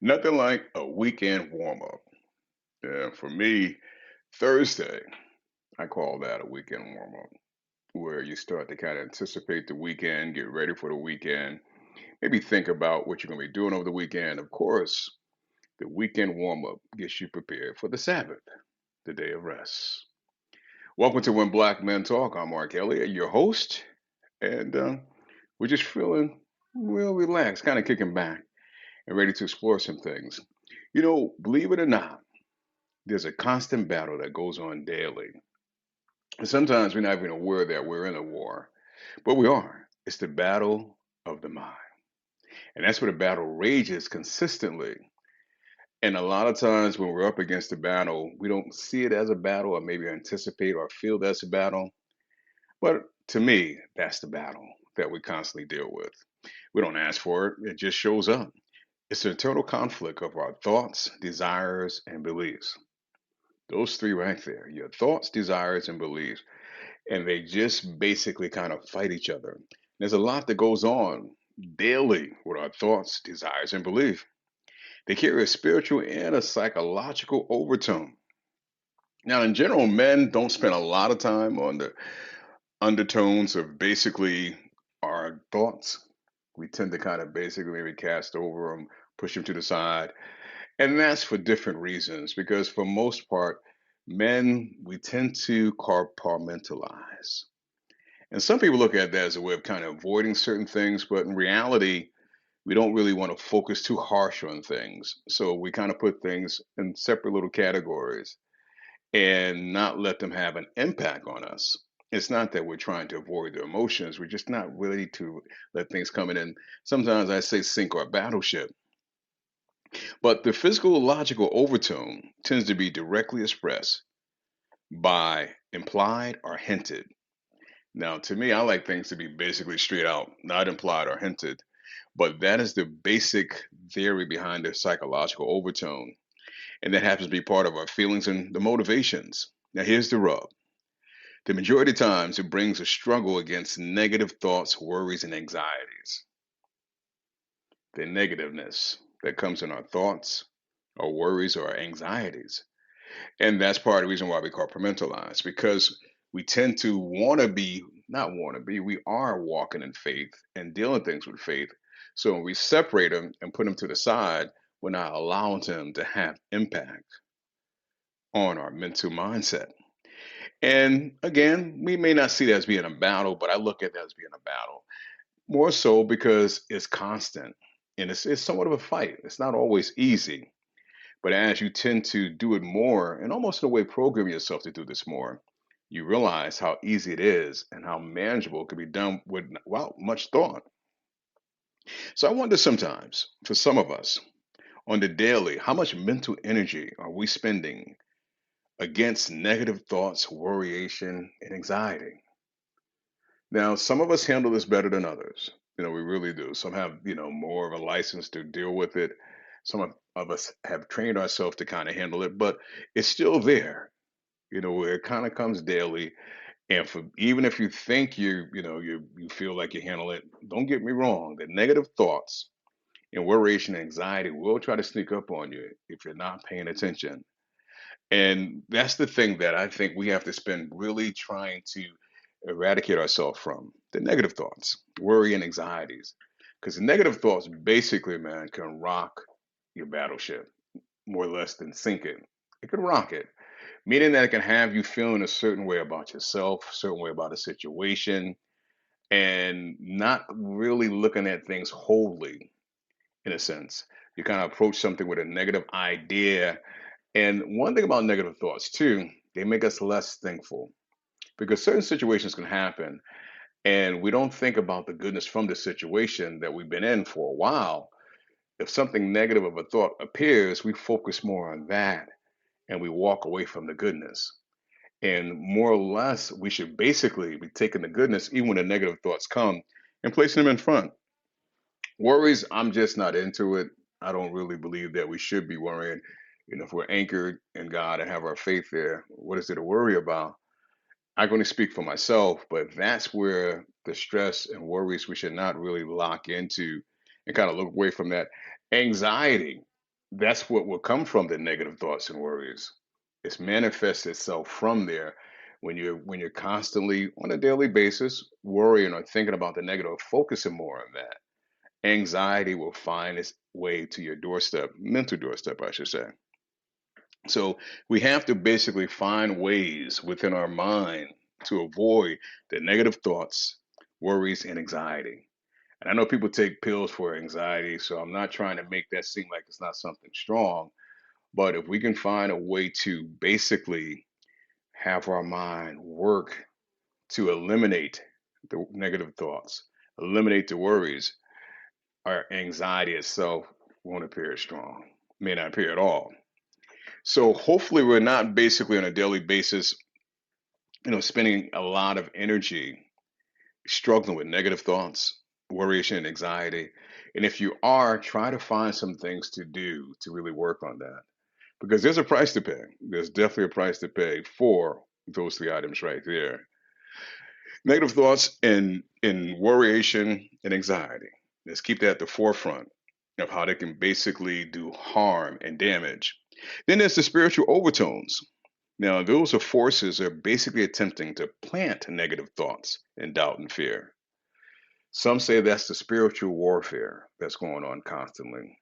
Nothing like a weekend warm up. Yeah, for me, Thursday, I call that a weekend warm up, where you start to kind of anticipate the weekend, get ready for the weekend, maybe think about what you're going to be doing over the weekend. Of course, the weekend warm up gets you prepared for the Sabbath, the day of rest. Welcome to When Black Men Talk. I'm Mark Elliott, your host, and we're just feeling real relaxed, kind of kicking back and ready to explore some things. Believe it or not, there's a constant battle that goes on daily. And sometimes we're not even aware that we're in a war, but we are. It's the battle of the mind. And that's where the battle rages consistently. And a lot of times when we're up against a battle, we don't see it as a battle or maybe anticipate or feel that's a battle. But to me, that's the battle that we constantly deal with. We don't ask for it, it just shows up. It's the internal conflict of our thoughts, desires, and beliefs. Those three right there, your thoughts, desires, and beliefs. And they just basically kind of fight each other. There's a lot that goes on daily with our thoughts, desires, and belief. They carry a spiritual and a psychological overtone. Now, in general, men don't spend a lot of time on the undertones of basically our thoughts. We tend to kind of basically maybe cast over them, push them to the side. And that's for different reasons, because for most part, men, we tend to compartmentalize. And some people look at that as a way of kind of avoiding certain things, but in reality, we don't really want to focus too harsh on things. So we kind of put things in separate little categories and not let them have an impact on us. It's not that we're trying to avoid the emotions, we're just not ready to let things come in. And sometimes I say sink our battleship. But the physical logical overtone tends to be directly expressed by implied or hinted. Now, to me, I like things to be basically straight out, not implied or hinted. But that is the basic theory behind the psychological overtone. And that happens to be part of our feelings and the motivations. Now, here's the rub. The majority of times, it brings a struggle against negative thoughts, worries, and anxieties. The negativeness that comes in our thoughts, our worries, or our anxieties. And that's part of the reason why we compartmentalize, because we tend to want to be, not want to be, we are walking in faith and dealing things with faith. So when we separate them and put them to the side, we're not allowing them to have impact on our mental mindset. And again, we may not see that as being a battle, but I look at that as being a battle. More so because it's constant and it's somewhat of a fight. It's not always easy. But as you tend to do it more and almost in a way program yourself to do this more, you realize how easy it is and how manageable it can be done without much thought. So I wonder sometimes, for some of us, on the daily, how much mental energy are we spending against negative thoughts, worryation, and anxiety? Now, some of us handle this better than others. We really do. Some have, more of a license to deal with it. Some of us have trained ourselves to kind of handle it, but it's still there, where it kind of comes daily. And for even if you think you feel like you handle it, don't get me wrong, the negative thoughts and worry and anxiety will try to sneak up on you if you're not paying attention. And that's the thing that I think we have to spend really trying to eradicate ourselves from the negative thoughts, worry, and anxieties. Because the negative thoughts basically, man, can rock your battleship more or less than sink it. It can rock it, meaning that it can have you feeling a certain way about yourself, a certain way about a situation, and not really looking at things wholly, in a sense. You kind of approach something with a negative idea. And one thing about negative thoughts, too, they make us less thankful because certain situations can happen and we don't think about the goodness from the situation that we've been in for a while. If something negative of a thought appears, we focus more on that and we walk away from the goodness. And more or less, we should basically be taking the goodness, even when the negative thoughts come, and placing them in front. Worries, I'm just not into it. I don't really believe that we should be worrying. If we're anchored in God and have our faith there, what is there to worry about? I can only speak for myself, but that's where the stress and worries we should not really lock into and kind of look away from that. Anxiety. that's what will come from the negative thoughts and worries. It's manifests itself from there when you're constantly on a daily basis worrying or thinking about the negative, focusing more on that. Anxiety will find its way to your doorstep, mental doorstep, I should say. So we have to basically find ways within our mind to avoid the negative thoughts, worries, and anxiety. And I know people take pills for anxiety, so I'm not trying to make that seem like it's not something strong. But if we can find a way to basically have our mind work to eliminate the negative thoughts, eliminate the worries, our anxiety itself won't appear as strong, may not appear at all. So hopefully we're not basically on a daily basis, spending a lot of energy struggling with negative thoughts, worry, and anxiety. And if you are, try to find some things to do to really work on that. Because there's a price to pay. There's definitely a price to pay for those three items right there. Negative thoughts and worryation and anxiety. Let's keep that at the forefront of how they can basically do harm and damage. Then there's the spiritual overtones. Now, those are forces that are basically attempting to plant negative thoughts and doubt and fear. Some say that's the spiritual warfare that's going on constantly.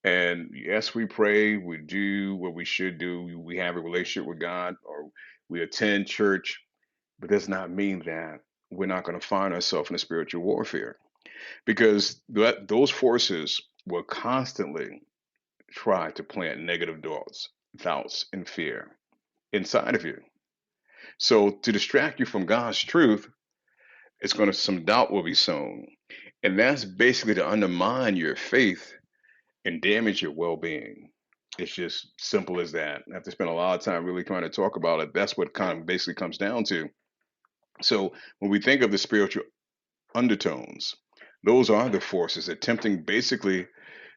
And yes, we pray, we do what we should do, we have a relationship with God, or we attend church, but does not mean that we're not going to find ourselves in a spiritual warfare because those forces will constantly try to plant negative doubts, and fear inside of you. So to distract you from God's truth, it's going to some doubt will be sown, and that's basically to undermine your faith and damage your well-being. It's just simple as that. I have to spend a lot of time really trying to talk about it. That's what kind of basically comes down to. So when we think of the spiritual undertones, those are the forces attempting basically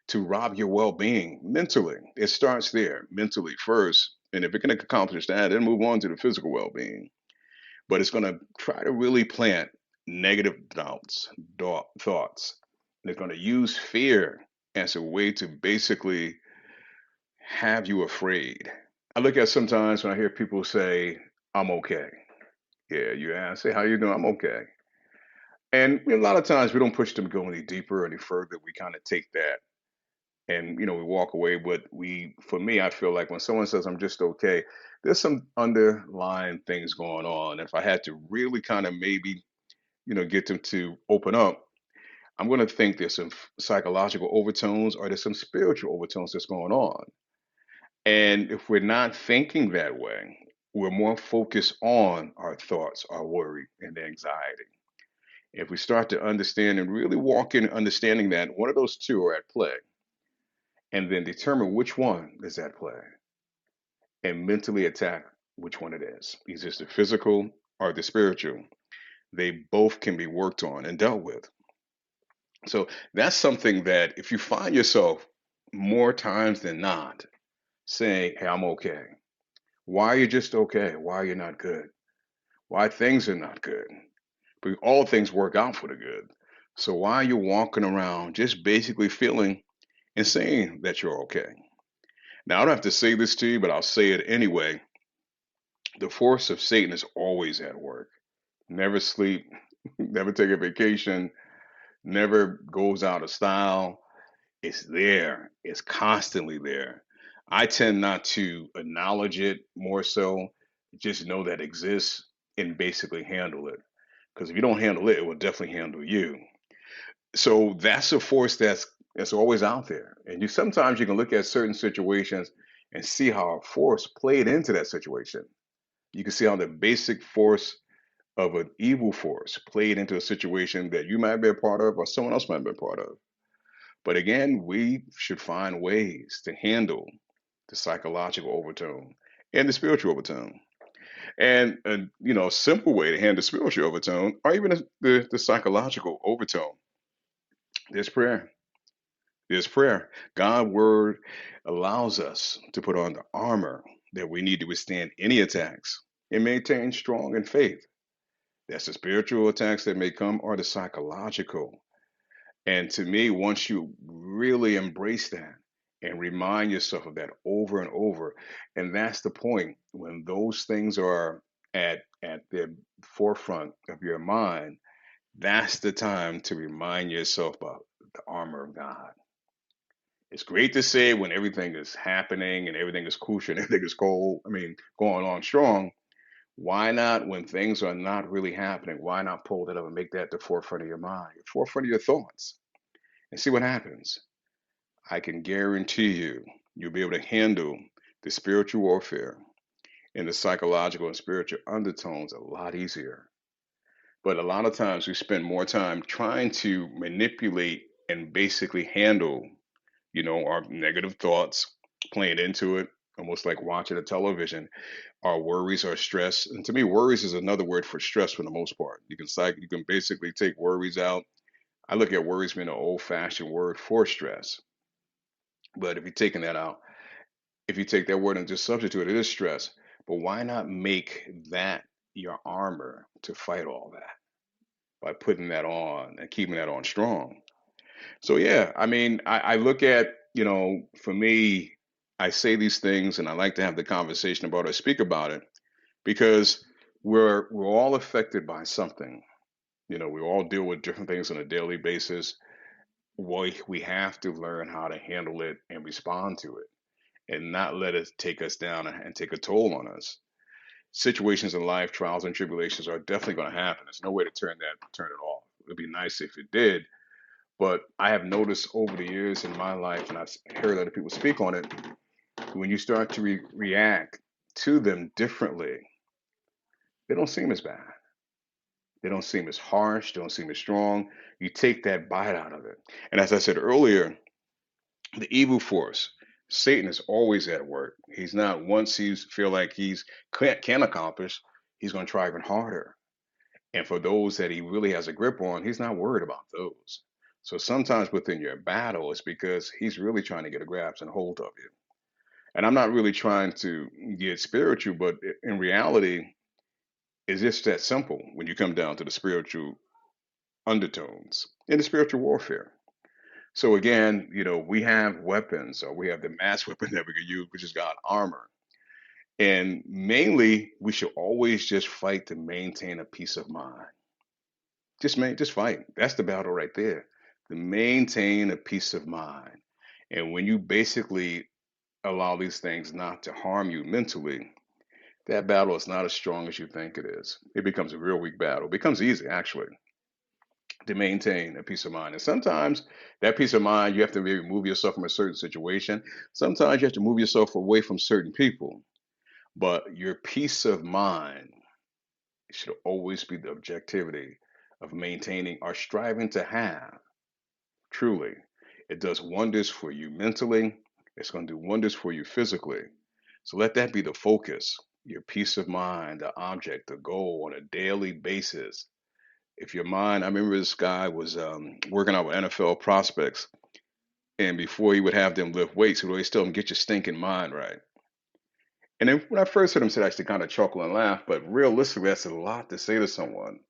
to rob your well-being mentally. It starts there, mentally first. And if it can accomplish that, then move on to the physical well-being. But it's going to try to really plant negative thoughts. And it's going to use fear as a way to basically have you afraid. I look at sometimes when I hear people say, I'm okay. Yeah, you ask, say, how you doing? I'm okay. And a lot of times we don't push them to go any deeper, any further. We kind of take that and, we walk away. But for me, I feel like when someone says, I'm just okay, there's some underlying things going on. If I had to really kind of maybe, get them to open up, I'm going to think there's some psychological overtones or there's some spiritual overtones that's going on. And if we're not thinking that way, we're more focused on our thoughts, our worry, and anxiety. If we start to understand and really walk in understanding that one of those two are at play, and then determine which one is at play, and mentally attack which one it is, either it's the physical or the spiritual, they both can be worked on and dealt with. So that's something that if you find yourself more times than not saying, hey, I'm okay. Why are you just okay? Why are you not good? Why things are not good? But all things work out for the good. So why are you walking around just basically feeling and saying that you're okay? Now, I don't have to say this to you, but I'll say it anyway. The force of Satan is always at work. Never sleep, never take a vacation, never goes out of style. It's there, it's constantly there. I tend not to acknowledge it more so, just know that it exists and basically handle it. Because if you don't handle it, it will definitely handle you. So that's a force that's always out there. And sometimes you can look at certain situations and see how a force played into that situation. You can see how the basic force of an evil force played into a situation that you might be a part of or someone else might be a part of. But again, we should find ways to handle the psychological overtone and the spiritual overtone. And a simple way to handle the spiritual overtone or even the psychological overtone. There's prayer. There's prayer. God's word allows us to put on the armor that we need to withstand any attacks and maintain strong in faith. That's the spiritual attacks that may come or the psychological. And to me, once you really embrace that and remind yourself of that over and over. And that's the point. When those things are at the forefront of your mind, that's the time to remind yourself about the armor of God. It's great to say when everything is happening and everything is kosher and everything is cold. I mean, going on strong. Why not, when things are not really happening, why not pull that up and make that the forefront of your mind, the forefront of your thoughts, and see what happens? I can guarantee you'll be able to handle the spiritual warfare and the psychological and spiritual undertones a lot easier. But a lot of times we spend more time trying to manipulate and basically handle, our negative thoughts, playing into it, almost like watching a television, our worries, our stress. And to me, worries is another word for stress for the most part. You can basically take worries out. I look at worries being an old fashioned word for stress. But if you're taking that out, if you take that word and just substitute it, it is stress. But why not make that your armor to fight all that by putting that on and keeping that on strong? So yeah, I mean, I look at, for me, I say these things and I like to have the conversation about it, speak about it, because we're all affected by something. We all deal with different things on a daily basis. We have to learn how to handle it and respond to it and not let it take us down and take a toll on us. Situations in life, trials and tribulations are definitely going to happen. There's no way to turn it off. It'd be nice if it did, but I have noticed over the years in my life, and I've heard other people speak on it, when you start to react to them differently, they don't seem as bad. They don't seem as harsh, don't seem as strong. You take that bite out of it. And as I said earlier, the evil force, Satan is always at work. He's not, once he's feel like he's can accomplish, he's going to try even harder. And for those that he really has a grip on, he's not worried about those. So sometimes within your battle, it's because he's really trying to get a grasp and hold of you. And I'm not really trying to get spiritual, but in reality, it's just that simple when you come down to the spiritual undertones in the spiritual warfare. So again, we have weapons, or we have the mass weapon that we can use, which is God armor. And mainly, we should always just fight to maintain a peace of mind. Just fight. That's the battle right there. To maintain a peace of mind. And when you basically allow these things not to harm you mentally, that battle is not as strong as you think it is. It becomes a real weak battle. It becomes easy, actually, to maintain a peace of mind. And sometimes that peace of mind, you have to maybe move yourself from a certain situation. Sometimes you have to move yourself away from certain people. But your peace of mind should always be the objectivity of maintaining or striving to have. Truly, it does wonders for you mentally. It's going to do wonders for you physically. So let that be the focus, your peace of mind, the object, the goal on a daily basis. If your mind, I remember this guy was working out with NFL prospects, and before he would have them lift weights, he would always tell them, get your stinking mind right. And then when I first heard him say that, I used to kind of chuckle and laugh, but realistically, that's a lot to say to someone.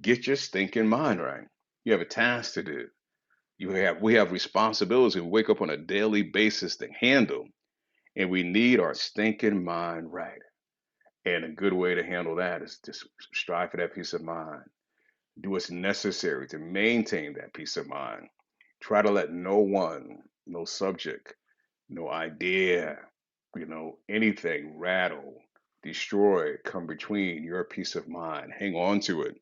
Get your stinking mind right. You have a task to do. We have responsibilities we wake up on a daily basis to handle, and we need our stinking mind right. And a good way to handle that is just strive for that peace of mind. Do what's necessary to maintain that peace of mind. Try to let no one, no subject, no idea, anything rattle, destroy, come between your peace of mind. Hang on to it.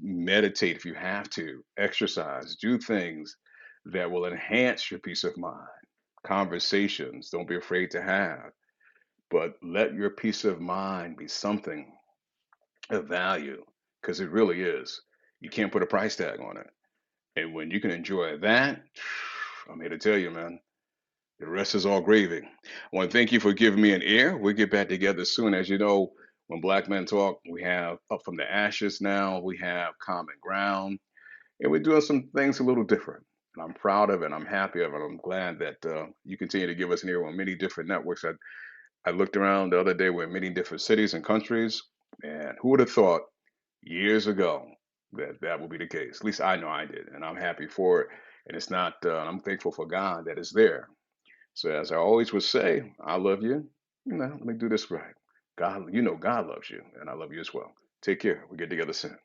Meditate if you have to, exercise, do things that will enhance your peace of mind. Conversations, don't be afraid to have, but let your peace of mind be something of value because it really is. You can't put a price tag on it. And when you can enjoy that, I'm here to tell you, man, the rest is all gravy. I want to thank you for giving me an ear. We'll get back together soon. As you know, when Black Men Talk, we have Up from the Ashes now, we have Common Ground, and we're doing some things a little different. And I'm proud of it. I'm happy of it. I'm glad that you continue to give us an ear on many different networks. I looked around the other day. We're in many different cities and countries, and who would have thought years ago that that would be the case? At least I know I did, and I'm happy for it. And it's not. I'm thankful for God that it's there. So as I always would say, I love you. Let me do this right. God, God loves you, and I love you as well. Take care. We get together soon.